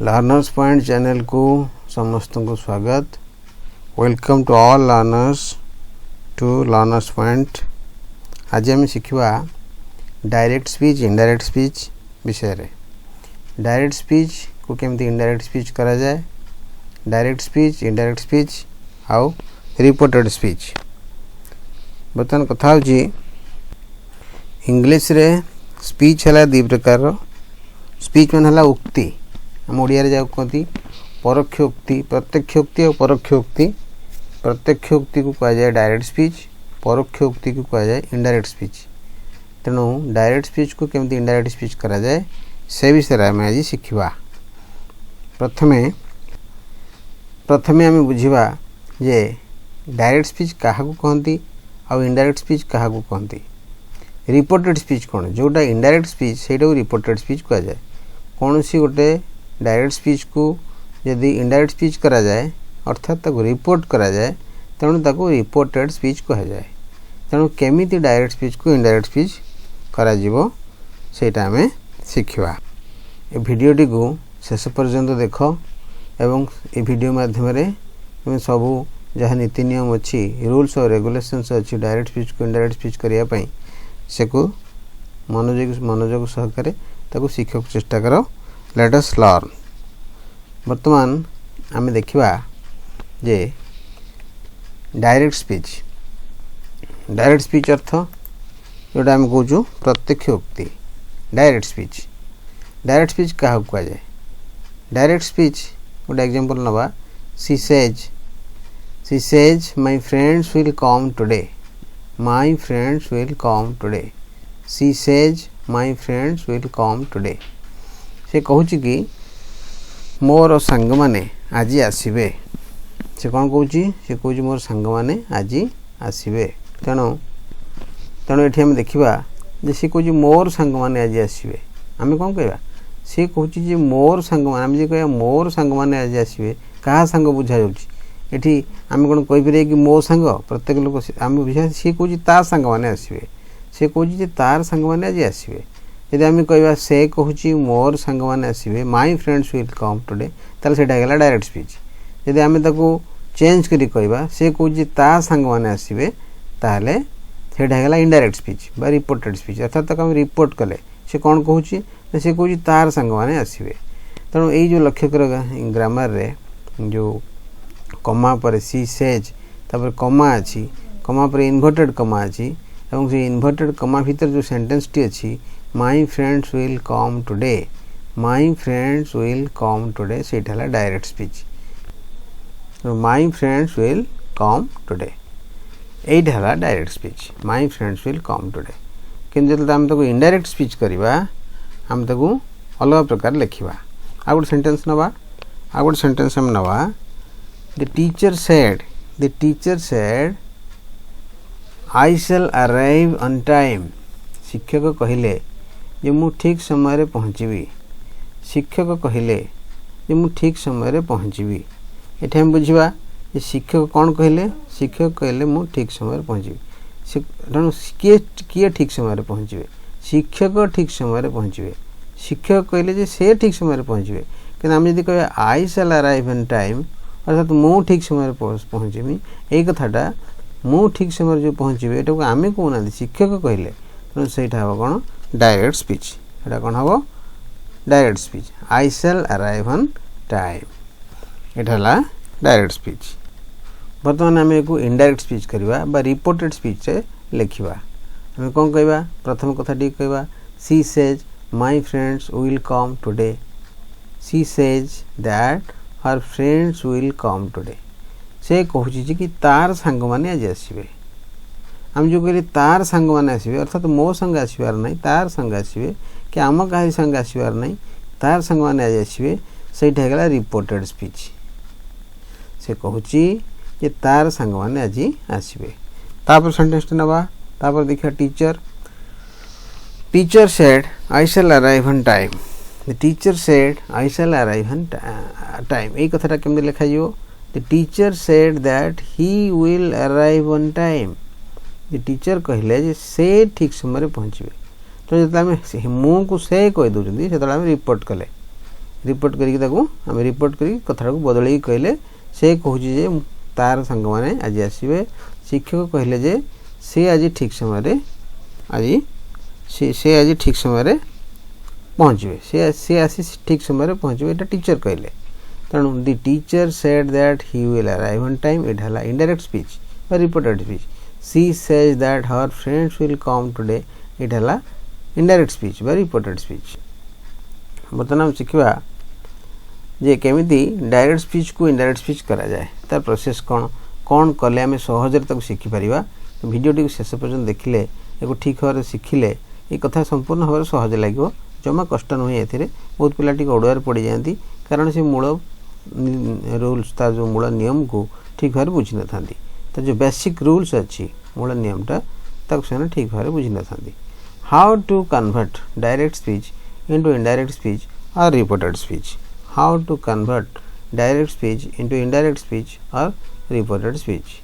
Learners point channel को समस्त को स्वागत। Welcome to all learners to learners point. आज आम शिखा डायरेक्ट स्पीच इनडायरेक्ट स्पीच विषय रे। डायरेक्ट स्पीच को केमती इनडायरेक्ट स्पीच करा जाए, डायरेक्ट स्पीच इनडायरेक्ट स्पीच आउ रिपोर्टेड स्पीच। बर्तमान कथा होची इंग्लिश रे स्पीच है दी प्रकार। स्पीच मान है उक्ति, हम ओडिया रे जाऊ कहती परोक्ष उक्ति, प्रत्यक्ष उक्ति और परोक्ष उक्ति। प्रत्यक्ष उक्ति को कहा जाए डायरेक्ट स्पीच, परोक्ष उक्ति को कहा जाए इनडायरेक्ट स्पीच। तेणु डायरेक्ट स्पीच को केमती इनडायरेक्ट स्पीच करा जाए से विषय आम आज शिखा। प्रथमे आम बुझा जे डायरेक्ट स्पीच क्या कहती आउ इनडायरेक्ट स्पीच क्या कहती। रिपोर्टेड स्पीच कौन, जोटा इनडायरेक्ट स्पीच से रिपोर्टेड स्पीच कहा जाए। कौन सी गोटे डायरेक्ट स्पीच को यदि इनडायरेक्ट स्पीच करा जाए अर्थात ताको रिपोर्ट करा जाए तेणु ताको रिपोर्टेड स्पीच कहा जाए। तेणु केमिति डायरेक्ट स्पीच को इनडायरेक्ट स्पीच करा जीवो सेटा हमें शिखिबा। ए भिडियोटी को शेष पर्यंत देख एवं ए भिडियो माध्यम रे सबू जहाँ नीति नियम अच्छी, रूल्स और रेगुलेशंस अच्छी डायरेक्ट स्पीच को इनडायरेक्ट स्पीच करिया पई से को मनोयोग सहकारे ताको शिखक चेष्टा करो। Let us learn. वर्तमान आम देखा जे डायरेक्ट स्पीच। डायरेक्ट स्पीच अर्थ जोटा आम कहूँ प्रत्यक्ष उक्ति। डायरेक्ट स्पीच, डायरेक्ट स्पीच क्या कहा जाए। डायरेक्ट स्पीच गोटे एग्जांपल नवा। She says my friends will come today. My friends will come today. She says my friends will come today. से कहूँ कि मोर सांग माने आज आसबे। से कौन कहूँ, से कहूँ मोर सांग माने आज आसबे। तेणु ये आम देखा जे सी कहूँ मोर सांग माने आज आसबे। आम कौन कह सी कहूँ मोर सांग माने, आम कह मोर सांग माने आज आसबे क्या सांग बुझा जाऊँगी। आम कौन कहीपर कि मो सांग प्रत्येक लोक आम बुझा, सी कहूँ ता सांग माने आसबे। से कहूँ तार सांग माने आज आसबे। यदि आम कह से कहूँ मोर सांग माने आसबे, my friends will come today, ताल से डायरेक्ट स्पीच। यदि आम ताको चेंज करी कहवा से कहूँ ता सांग माने आसबे, ताहले सेटा इनडायरेक्ट स्पीच बा रिपोर्टेड स्पीच। अर्थात ताको आम रिपोर्ट कले से कौन कहूँ से कहूँ तार सांग माने आसबे। तेणु यही जो लक्ष्य कर ग्रामर रे जो कमा पर सी सेज तापर कमा अच्छी, कमा पर इन्वर्टेड कमा अच्छी एवं से इन्वर्टेड कमा भीतर जो सेंटेंस टी अच्छी my friends will come today, my friends will come today, सेटा है direct speech. My friends will come today एटा है direct speech. My friends will come today. किंतु जो आम ताको इनडायरेक्ट स्पीच करवा आम ताको अलग प्रकार लिखा। आ गोटे सेंटेंस नवा, आ गोटे सेंटेंस हम नवा। The teacher said I shall arrive on time. शिक्षक कहले जे मु ठीक समय रे पहुँचबी। शिक्षक कहले जे मु ठीक समय रे पहुँचबी। एठे हम बुझवा जे शिक्षक कौन कहले, शिक्षक कहले मु ठीक समय रे पहुँचबी। किए ठीक समय रे पहुँचबे, शिक्षक ठीक समय रे पहुँचबे। शिक्षक कहले जे से ठीक समय रे पहुँचबे, कि आम यदि कह आई शैल अराइव ऑन टाइम अर्थात मु ठीक समय रे पहुँचबी, यही कथाटा मु ठीक समय जो पहुँचे ये आम कहना शिक्षक कहले। तेणु से हम कौन डायरेक्ट स्पीच। यहाँ कौन हम direct speech. I shall arrive on time यहाँ है डायरेक्ट स्पीच। बर्तमान आम एक इनडायरेक्ट स्पीच करवा बा रिपोर्टेड स्पीच रे लिखा। आम कौन कहवा, प्रथम कथा टी कहवा she says my friends will come today. C says that her friends will come today. से कहूँ कि तार सांग माने आज आसबे। आम जो कहले तार सांग माने आसबे अर्थात मो संग आसबार नहीं, तार संग आसबे कि आम कहा संग आसबार नहीं, तार सांग माने आज आसबे, सेटा है रिपोर्टेड स्पीच। से कहूँ कि तार सांग माने आज आसबे। तापर सेंटेंस नवा। तापर देखा teacher said I shall arrive on time. The teacher said I shall arrive on time. यही कथाटा केमती लिखा जीवो। The teacher said that he will arrive on time. The teacher कहले जे से ठीक समय पहुँचे। तो जो आम मु को से कही दूसरी से रिपोर्ट कले रिपोर्ट करी ताकू आम रिपोर्ट करी कथा को बदल कहले से कहूँ जे तार सांग मैंने आज आसवे शिक्षक कहले जे से आज ठीक समय आज से आज ठीक समय पहुँचे से आसी ठीक समय पहुँचे यहाँ टीचर कहले तेणु the teacher said that he will arrive on time एट है इनडायरेक्ट स्पीच और reported speech she says that her friends will come today एट है इनडायरेक्ट स्पीच बा रिपोर्टेड स्पीच बर्तमान शिखा जे केमिति डायरेक्ट स्पीच को इनडायरेक्ट स्पीच करा जाए तार प्रोसेस कौन कौन कले आम सहजरे शिखिपर तो भिडियोटी शेष पर्यटन देखिले एक ठीक भाव शिखिले ये कथा संपूर्ण भाव सहज लगे जमा कष्ट नुहे ए बहुत पिला अड़ुआर पड़ जाती कारण से मूल रूल्स तार जो मूल नियम को ठीक भाव बुझी न था तो जो बेसिक रूल्स अच्छी मूल नियमटा से ठीक भाव बुझी न था how to convert direct speech into indirect speech और reported speech how to convert direct speech into indirect speech or reported speech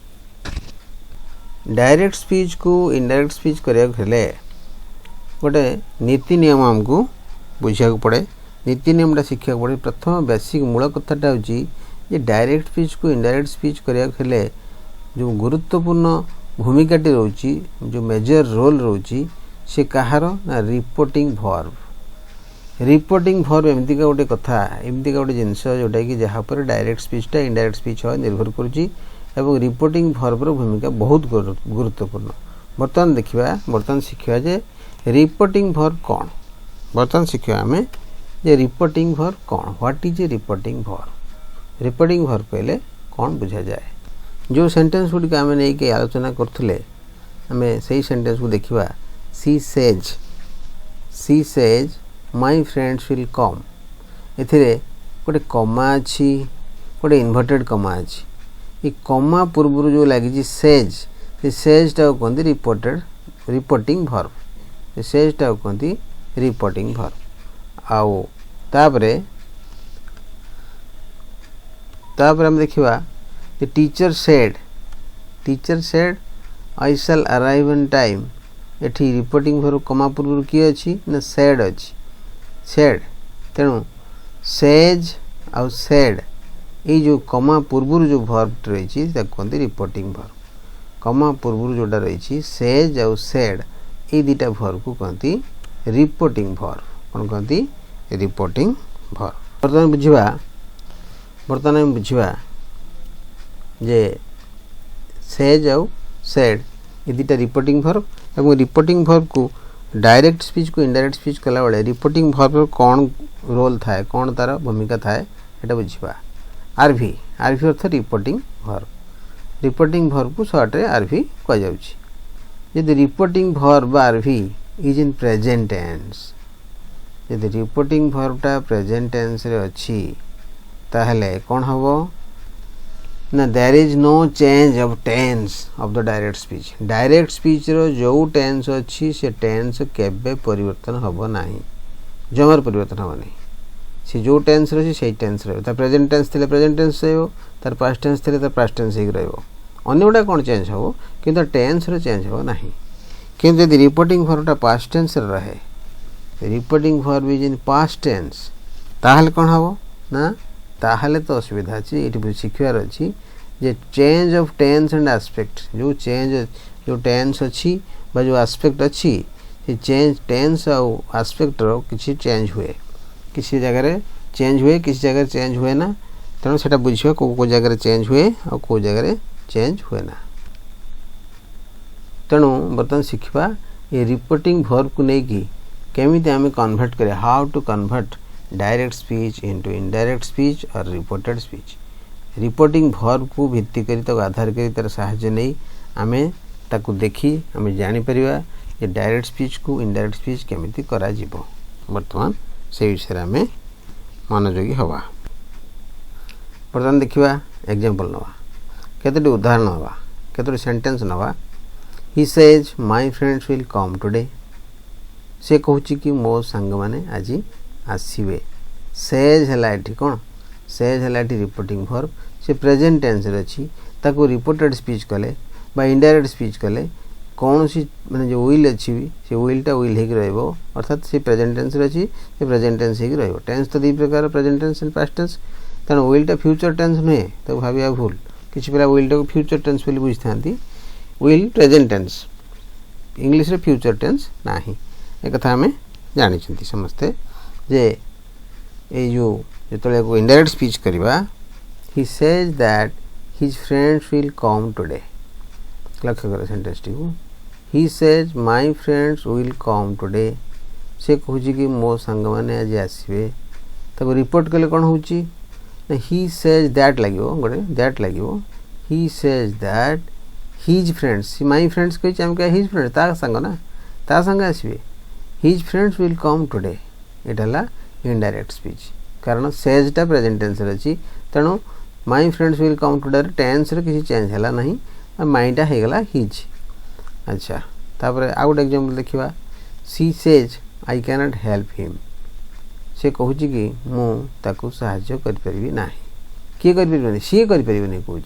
direct speech को इनडायरेक्ट स्पीच करिया हेले गोटे नीति नियम हमको बुझा पड़े नीति नियमटा शिखा पड़े प्रथम बेसिक मूल कथाटा होची जे डायरेक्ट स्पीच को इनडायरेक्ट स्पीच करिया हेले जो गुरुत्वपूर्ण भूमिकाटी रोची जो मेजर रोल रोची से कहार ना रिपोर्टिंग वर्ब रिपोर्टिंग वर्ब एमती का गोटे कथा एमती का गोटे जिनस जोटा कि जहाँ पर डायरेक्ट स्पीचटा इनडायरेक्ट स्पीच हो निर्भर करुच्ची एवं रिपोर्टिंग वर्बर भूमिका बहुत गुरुत्वपूर्ण बर्तमान देखा बर्तमान शिखा जे रिपोर्टिंग वर्ब कौन बर्तमान शिखा आम जे रिपोर्टिंग वर्ब कौन what is a reporting verb कहले कौन बुझा जाए जो सेंटेंस गुड़िक आम नहीं आलोचना करुले आम से सेंटेंस को देखा she says my friends will come एथिरे गोटे कमा अच्छी गोटे इन्वर्टेड कमा अच्छी ये कमा पूर्व जो लगी सेज से सेजटा कहते रिपोर्टिंग वर्ब सेजटा कहते रिपोर्टिंग वर्ब आउ तापरे हम देखा teacher said I shall arrive on time एठी रिपोर्टिंग वर्ब कमा पूर्व किए अच्छी ना सेड अच्छी सेड तेणु सेज आउ सेड ये जो कमा पूर्व जो वर्ब रही कहते रिपोर्टिंग वर्ब कमा पूर्व जोटा रही सेज आउ सेड ये दुटा वर्ब को कहती रिपोर्टिंग वर्ब कौन कहती रिपोर्टिंग वर्ब बर्तमान बुझा जे सेज आउ सेड ये दुटा रिपोर्टिंग वर्ब और रिपोर्टिंग वर्ब को डायरेक्ट स्पीच को इनडायरेक्ट स्पीच कला बेले रिपोर्टिंग वर्ब कौन रोल थाए कौन तार भूमिका थाए ये बुझा आरवी अर्थ रिपोर्टिंग वर्ब को सर्ट रे आरवी कह reporting verb R V is in present tense यदि रिपोर्टिंग वर्बटा प्रेजेंट टेंस रे अच्छी ताहले कौन हबो ना there is no change of tense of the direct speech रो जो टेंस अच्छी से टेंस केबे परिवर्तन हबो नाही जमर परिवर्तन हबो नाही से जो टेंस रो से टेंस रहबो ता प्रेजेंट टेंस थिले प्रेजेंट टेंस रहबो तार पास्ट टेंस थिले तार पास्ट टेंस ही रहबो अन्य गुडा कोन चेंज हबो किंतु टेंस रो चेंज हबो नाही किंतु यदि रिपोर्टिंग वर्बटा पास्ट टेंस रे रहे reporting verb is in past tense ताहले कोन हबो ना ताहले तो असुविधा अच्छी ये शिखार अच्छी जे change of tense and aspect जो टेंस अच्छी जो एस्पेक्ट अच्छी चेंज टेंस और एस्पेक्ट रो किसी चेंज हुए किसी जगह चेंज हुए किसी जगह चेंज हुए ना तेणु से बुझे को जगह चेंज हुए और को जगह चेंज हुए ना तेणु बर्तमान शिखा ये रिपोर्टिंग वर्ब को लेकिन केमिति आम कन्वर्ट करें how to convert direct speech into indirect speech और रिपोर्टेड स्पीच रिपोर्टिंग वर्ब को भित्ति करी तो आधार करी तार साहाय्य नहीं आमे ताकू देखी आमे जानी परिबा ये डायरेक्ट स्पीच को इनडायरेक्ट स्पीच केमिति करा जिवो वर्तमान से विषय आमे मनोयोगी हवा वर्तमान देखिबा एग्जांपल नवा केतोटी उदाहरण नवा केतोटी सेंटेंस नवा he says my friends will come today से कहूची कि मो संग माने आज आसवे सेज है कौन सेज है रिपोर्टिंग वर्ब से प्रेजेंट टेंस रे अछि ताको रिपोर्टेड स्पीच कले बा इनडायरेक्ट स्पीच कले कौन सी माने जो विल अच्छी से विलटा विल होगी रहिबो अर्थात से प्रेजेंट टेंस अच्छी से प्रेजेंट टेंस होगी रहिबो। टेंस तो दी प्रकार present tense and past tense तेणु विलटा फ्यूचर टेंस नुहे तो भाविया भूल किसी पिला विलटा को फ्यूचर टेंस बोली बुझी थांती विल प्रेजेंट टेंस इंग्लिश रे फ्यूचर टेंस नाही ए कथा हमें जानी छंती समझते जे ए जो जेतले को इनडायरेक्ट स्पीच करबा he says that his friends will come today लक्ष्य कर सेंटेंस टी को he says my friends will come today से कहूँ कि मो सांग मैंने आज आसवे तक रिपोर्ट कले कौन हो ही सेज दैट लगे गोटे दैट लगे he says that his friends my friends कही आम क्या हिज फ्रेंड्स ता सांग ना ता सांग आसवे his friends will come today यहाँ इनडायरेक्ट स्पीच कारण सेजटा प्रेजेंट टेंस अच्छी तेणु my friends will come today tense रे किसी चेंज है नहीं माइटा हो गला हिज। अच्छा तापर आउ गोटे एग्जांपल देखिबा सी says I can not help him से कहूँ कि मु ताकू साहाय्य कर परिबी नाही किए कर परिबनी सी कर परिबनी कहूँ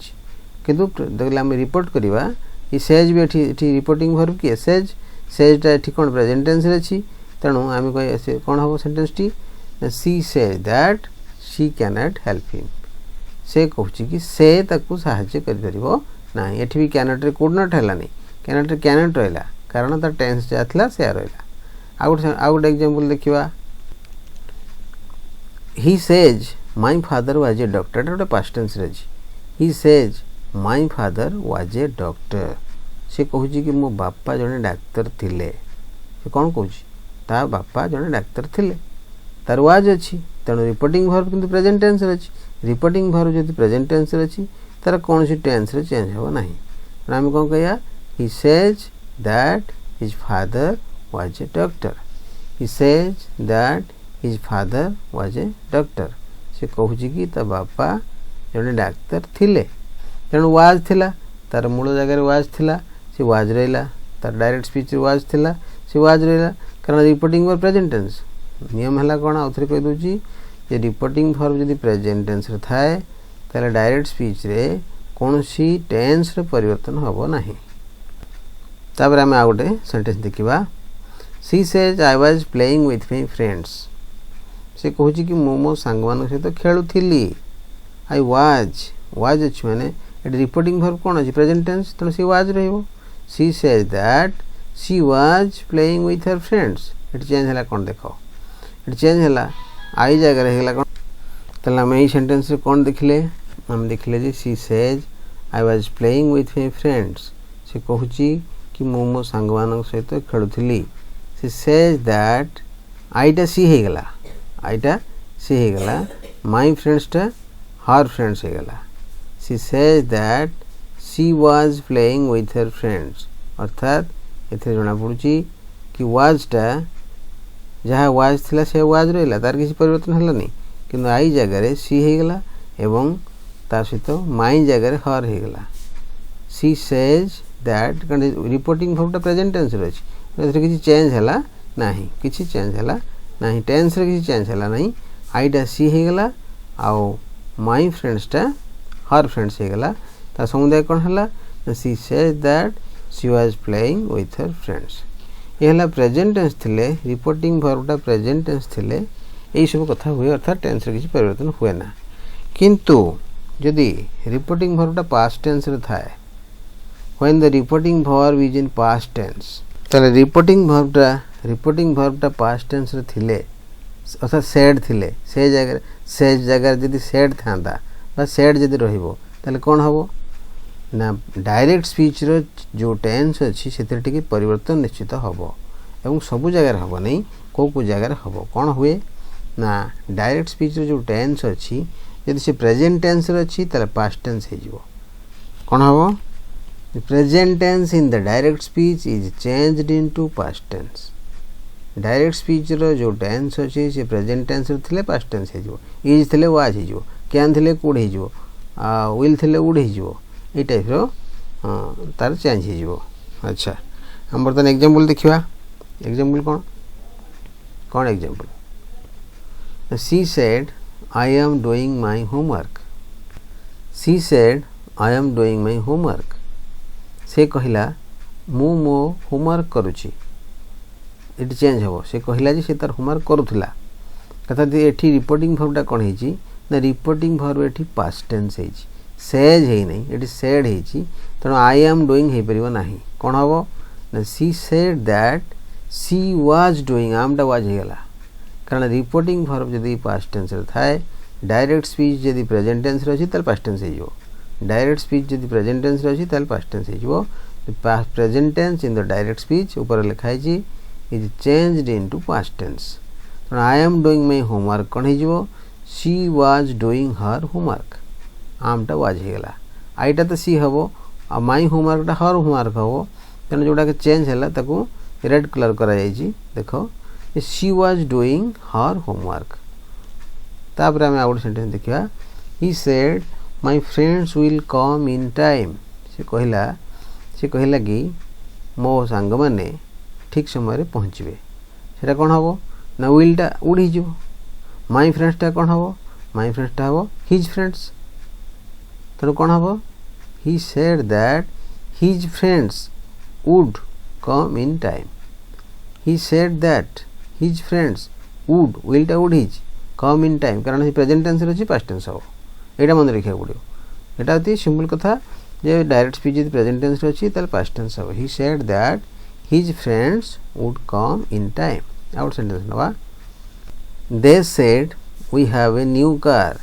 किंतु देखला हम रिपोर्ट करबा ई सेज भी एठी रिपोर्टिंग वर्ब किए सेज सेजटा एठी कोन प्रेजेंट टेंस रे अछि तेणु आम कह से कोन हो sentence T C says that she can not help him से कहूँ कि से ताकू साहाय्य कर परिबो नहीं एठी भी कैनट रे कुड नॉट हैलानी कैनट रे कैनट रहला कारण तार टेंस जा थला से रहला आउ गोटे एग्जांपल देखिबा he says my father was a doctor गोटे पास्ट टेंस रे he says my father was a doctor से कहूँ कि मो बापा जने डाक्टर थिले से कौन कहूँ ता बापा जने डाक्तर थिले तार वाज अच्छी तेणु रिपोर्टिंग वर्ब किंतु प्रेजेंट टेंस रे रिपोर्टिंग वर्ब जदि प्रेजेंट टेंस रे तार कौन सी टेंस रे चेंज हो नहीं आम कौन कह he says that his father was a doctor he says that his father was a doctor से कहूँ कि ता बापा जने डाक्तर थिले तेणु वाज थिला तार मूल जगह वाज थिला से वाज रहा तार डायरेक्ट स्पीच वाज थिला से वाज रहा कारण रिपोर्टिंग वर्ब प्रेजेंट टेंस नियम है कौन आउ थे कहीदे जे रिपोर्टिंग वर्ब जदि प्रेजेंट टेंस रे थाए ताले डायरेक्ट स्पीच रे कौन सी टेंस रे परिवर्तन होबो नहीं। तापर आम आ गोटे सेंटेंस देखिबा सी says I was playing with my friends से कहूँ कि मो सांग मान सहित खेलुथिली आई वाज अच्छी माने एट रिपोर्टिंग वर्ब कौन अच्छी प्रेजेंट टेंस तेणु सी वाज रहिबो she says that she was playing with her friends एट चेंज है कौन देख एट चेंज है आई जगह है कौन तेल आम यही सेंटेंस रे कौन देखिले हम देखिले जे she says I was playing with my friends से कहूँ कि मो सांग मान सहित खेलुथिली सी सेज दैट आईटा सी हो गला आईटा सी हो गला माय फ्रेंड्सटा हर फ्रेंड्स हो गला सी says that she was playing with her friends अर्थात एथे जना पड़ुची कि वाजटा जहाँ वाज थिला से वाज रहा तार किसी परिवर्तन है नहीं किंतु आई जगह सी हो गला एवं ता सहित माई जगह हर हो गला सी सेज दैट कारण रिपोर्टिंग वर्बटा प्रेजेंट टेंस रे अछि किसी चेंज है नहीं किसी चेंज है नहीं टेंस रे किसी चेंज है नहीं आईटा सी हो गला आउ माई फ्रेंड्सटा हर फ्रेंड्स हो गला ता समुदाय कौन है सी says that she was playing with her friends ये प्रेजेंट टेंस थिले रिपोर्टिंग वर्बटा प्रेजेंट टेंस थिले यही सब कथा हुए अर्थात टेंस रे किसी परिवर्तन हुए ना किंतु जदि रिपोर्टिंग वर्बटा पास्ट टेंस रे थाए when the reporting verb is in past tense ताले रिपोर्टिंग वर्बटा पास्ट टेंस रे थिले अर्थात सेड थिले से जगह जदि सेड थांदा बा सेड जदि रहिबो ताले कोन हबो ना डायरेक्ट स्पीच रो जो टेंस अच्छी से परिवर्तन निश्चित हबो एवं सबु जगह हबो नहीं को जगह हबो कौन हुए ना डायरेक्ट स्पीच रो जो टेंस अच्छी यदि से प्रेजेंट टेंस रो अच्छी ताले पास्ट टेंस हे जिवो कौन हबो the present tense in the direct speech is changed into past tense direct speech रो जो टेंस अच्छी से प्रेजेंट टेंस रे थिले पास्ट टेंस हे जिवो इज थिले वाज हे जिवो कैन थिले कुड हे जिवो विल थिले वुड हे जिवो ये टाइप रो तार चेंज हो जिवो। अच्छा हम बर्तमान एग्जांपल देखिबा एग्जांपल कौन example C said I am doing my homework C said I am doing my homework से कहला मु मो होमवर्क करुची ये चेंज हम से कहला जे से तार होमवर्क करुला कथा ये रिपोर्टिंग वर्बटा कौन है ना रिपोर्टिंग वर्ब ये पास्ट टेंस है सेज है नहीं ये सेड है तेणु आई एम डूइंग हो पार ना कौन हम ना she said that she was doing आमटा वाज होगा कारण रिपोर्टिंग वर्ब जदि पास्ट टेंस थाए डायरेक्ट स्पीच जदि प्रेजेंट टेंस अच्छी ताल पास्ट टेंस हो डायरेक्ट स्पीच जदि प्रेजेंट टेंस अच्छी ताल पास्ट टेंस हो present tense in the direct speech ऊपर लिखाई is changed into past tense तेणु I am doing my homework कौन हो she was doing her homework आमटा वाज होगा आईटा तो सी हम आ माई होमवर्कटा हर होमवर्क हम तेणु जोटा कि चेंज है रेड कलर करा देख सी वाज डूइंग हर होमवर्क तापर आम आउट सेंटेंस देखा he said my friends will come in time से कहला कि मो सांग मैंने ठीक समय पहुँचे से कौन हम ना विलटा उड़ी जो माय फ्रेंड्सटा कौन हम माय फ्रेंड्सटा हम हिज फ्रेंड्स तेणु कौन हम he said that his friends would come in time he said that his friends would विलटा would his come in time कारण प्रेजेंट टेंस अच्छी पास्ट टेंस हम यहाँ मन रखा पड़ो यहाँ अति सिंपल कथा जे डायरेक्ट स्पीच यदि प्रेजेंट टेंस अच्छी ताल पास्ट टेंस हम he said that his friends would come in time आउट सेंटेंस नवा they said we have a new car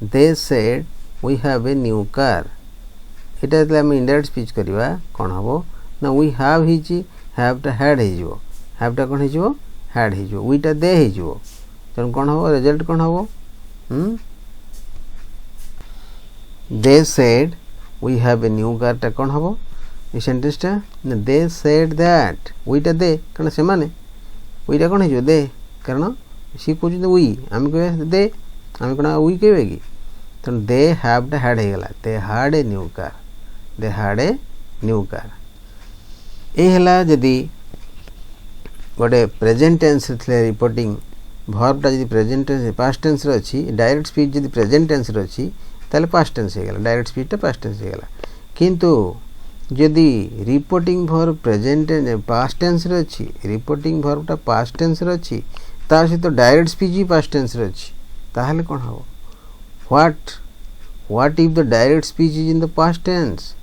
they said we have a new car यहाँ जो आम इनडायरेक्ट स्पीच करवा कौन हम ना वी हैव हिज हैवटा हैड हो हैवटा कौन हो हैड हो वीटा दे हो तेणु कौन हम रिजल्ट कौन हम they said we have a new car कौन हम ये सेंटेंसटा दे सेड दैट वीटा दे कारण से माने वीटा कौन हो दे कारण सी कहते वी आम कह दे आम कौन वी कहे कि तेणु दे हैवटा हैड होगा they had a new car they had a new car ये जदि गोटे प्रेजेंट टेंस थे रिपोर्टिंग वर्बटा जब प्रेजेंट टेंस पास्ट टेंस अच्छी डायरेक्ट स्पीच जब प्रेजेंट टेंस अच्छी ताले पास्ट टेंस होगा डायरेक्ट स्पीचटा पास्ट टेंस होगा किंतु जदि reporting verb present past tense अच्छी रिपोर्टिंग वर्बटा पास्ट टेंस अच्छी तार सहित डायरेक्ट स्पीच भी पास्ट टेंस अच्छी ताहले कौन हम what if the direct speech is in the past tense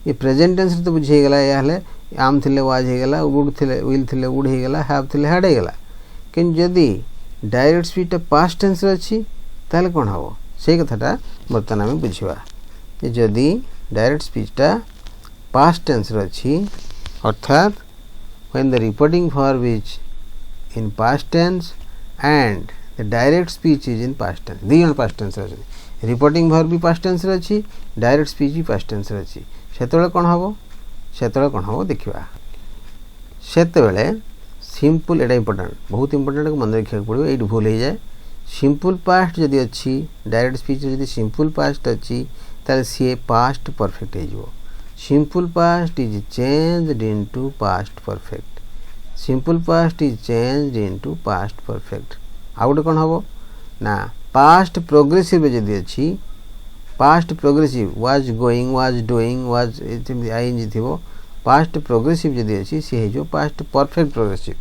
ये प्रेजेंट टेंस तो बुझेगला या आम थे वाज होगा वुड थे विल थे वुड होगा हैव थे हैड होगा कि जदि डायरेक्ट स्पीचटा पास्ट टेंस अच्छी ताहले कौन हम से कथाटा बर्तमान आम बुझा जदि डायरेक्ट स्पीचटा पास्ट टेंस अच्छी अर्थात when the reporting verb is in past tense and the direct speech is in past tense दी जन पास्ट टेंस अच्छे रिपोर्टिंग वर्ब भी पास्ट टेंस अच्छी डायरेक्ट स्पीच भी पास्ट टेंस अच्छी से कौन हम से कौन हम देखा से सिंपल एटा इंपोर्टेंट बहुत इंपोर्टेंट मन रखा पड़ो ये भूल हो जाए सिंपल पास्ट जदि अच्छी डायरेक्ट स्पीच जदि सिंपल पास्ट अच्छी ताले सी पास्ट परफेक्ट हो simple past is changed into past perfect simple past is changed into past perfect आउ गोटे कौन हम ना पास्ट प्रोग्रेसिव जदि अच्छी past progressive was going was doing was ING थी पास्ट प्रोग्रेसिव जदि अच्छी सी हो पास्ट परफेक्ट प्रोग्रेसिव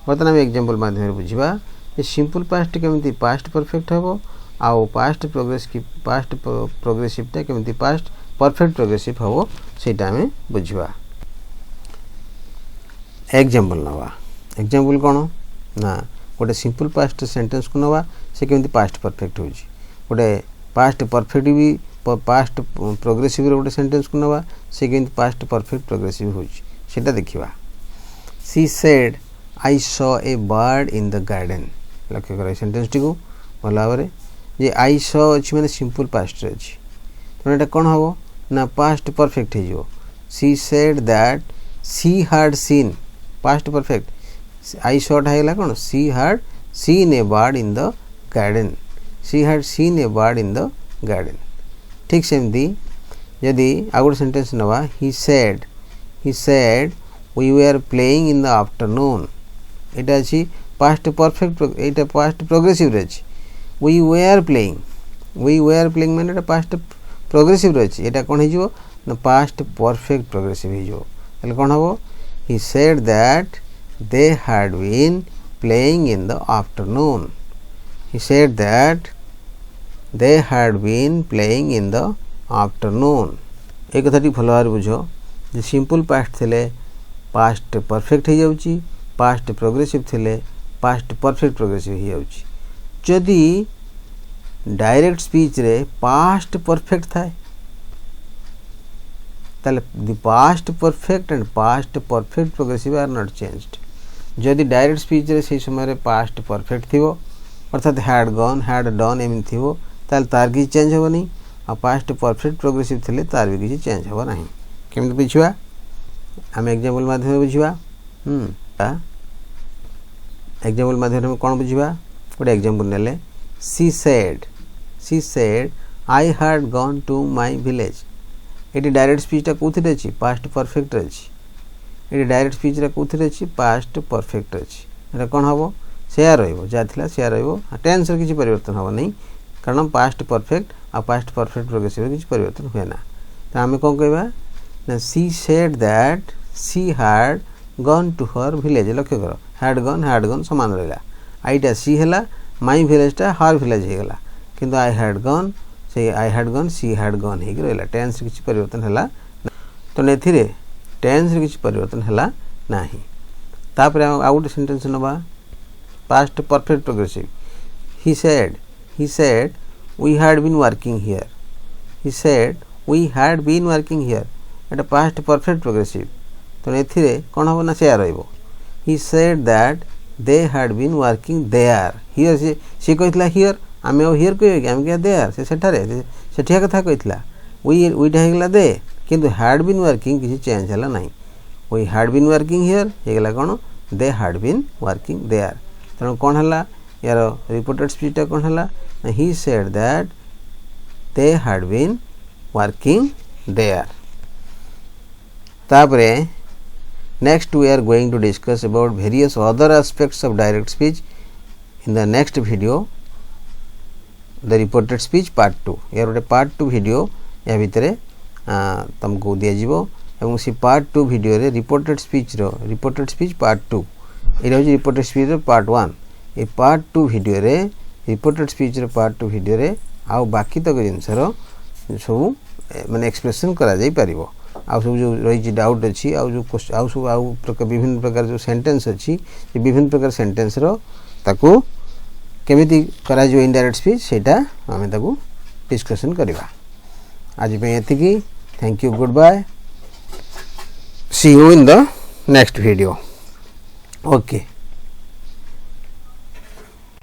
बर्तमान आम एग्जांपल माध्यम बुझा सिंपल पास्ट केमती पास्ट परफेक्ट हम आउ पास्ट प्रोग्रेसिवटा केमती पास्ट परफेक्ट प्रोग्रेसिव हम सेटा आम बुझा एग्जांपल नवा एग्जांपल कौन ना गोटे सिंपल पास्ट सेंटेंस को नवा से केमती पास्ट परफेक्ट हो गोटे पास्ट परफेक्ट भी पास्ट प्रोग्रेसिव गोटे सेंटेंस को नवा से केमती पास्ट परफेक्ट प्रोग्रेसिव होटा देखा सी said I saw a bird in the garden लक्ष्य कर सेंटेंस टी को भल भाव जे आई सॉ अच्छी मैंने सिंपल पास्ट अच्छी तेना यहाँ कौन हम ना पास्ट परफेक्ट हो she said that she had seen past perfect I saw है कौन she had seen a bird in the garden she had seen a bird in the garden ठीक सेमती जदि आ गोटे सेंटेंस नवा he said we were playing in the afternoon यहाँ अच्छी पास्ट परफेक्ट यहाँ पास्ट प्रोग्रेसिव अच्छी वी वर प्लेइंग मैंने पास्ट प्रोग्रेसिव अच्छी यहाँ कौन हो पास्ट परफेक्ट प्रोग्रेसिव हो हेले कौन हम he said that they had been playing in the afternoon. He said that they had been playing in the afternoon. एक कथाटी भल भाव बुझ जे सिंपल पास्ट थिले पास्ट परफेक्ट हो जाउची पास्ट प्रोग्रेसिव थिले पास्ट परफेक्ट प्रोग्रेसिव हो जाउची जदि डायरेक्ट स्पीच रे पास्ट परफेक्ट थाए ताले the past perfect and past perfect progressive are not changed जदि डायरेक्ट स्पीच रे से समय रे पास्ट परफेक्ट थिवो अर्थात हैड गॉन हैड डन एमिन थिवो ताले तार की चेंज हो नहीं आ पास्ट परफेक्ट प्रोग्रेसिव थिले तार भी किसी चेंज हो नहीं केमति बुझिबा आम एग्जांपल माध्यम बुझिबा एग्जांपल माध्यम कौन बुझिबा गोटे एग्जांपल नेले she said I had gone to my village एटी डायरेक्ट स्पीच टा कोथिरे अछि पास्ट परफेक्ट अछि एटी डायरेक्ट स्पीच रा कोथिरे अछि पास्ट परफेक्ट अछि एटा कोन हबो सेया रहइबो जाथिला सेया रहइबो टेंस रे किछि परिवर्तन हबो नहीं कारण पास्ट परफेक्ट आ पास्ट परफेक्ट प्रोग्रेसिव किछि परिवर्तन होय ना त हमें कोन कहबा ना she said that she had gone to her village लक्ष्य करो हैड गॉन समान रहला आईटा सी हला माय विलेज टा हर विलेज हे गला किंतु I had gone she had gone हे रहला टेंस रे किछि परिवर्तन हला तो नेथिरे टेंस रे किछि परिवर्तन हला नाही तापर आउट सेंटेंस नबा past perfect progressive he said we had been working here he said we had been working here Etah past perfect progressive तो एथिरे कोन हबो ना से रहइबो he said that they had been working there here से कहितला here आमे here कहियो कि आमे के देयर से सेठारे सेठिया कथा कहितला वी ढाइगला दे किंतु हैड बीन वर्किंग किसी चेंज हला नहीं we had been working here हेगला कोन they had been working there तण कोन हला यार रिपोर्टेड स्पीच टा कोन हला he said that they had been working there तापरे next we are going to discuss about various other aspects of direct speech in the next video the reported speech part 2 यार गोटे part 2 video या भितरे तुमको दिया जीवो एवं सी part 2 video रे reported speech part 2 एरा होची reported speech रो part 1 ए part 2 वीडियो रे reported speech रो part 2 वीडियो रे आउ बाकी तक जिंस रो सब माने एक्सप्रेशन करा जाई परिबो आउ सब जो रही डाउट अच्छी आउ जो आउ सब आउ विभिन्न प्रकार जो सेंटेंस अच्छी विभिन्न प्रकार सेंटेंस रो ताकू केमिति करा जो इनडायरेक्ट स्पीच सेटा आमे ताकू डिस्कशन करबा आज पे एतिकी thank you goodbye see you in the next video okay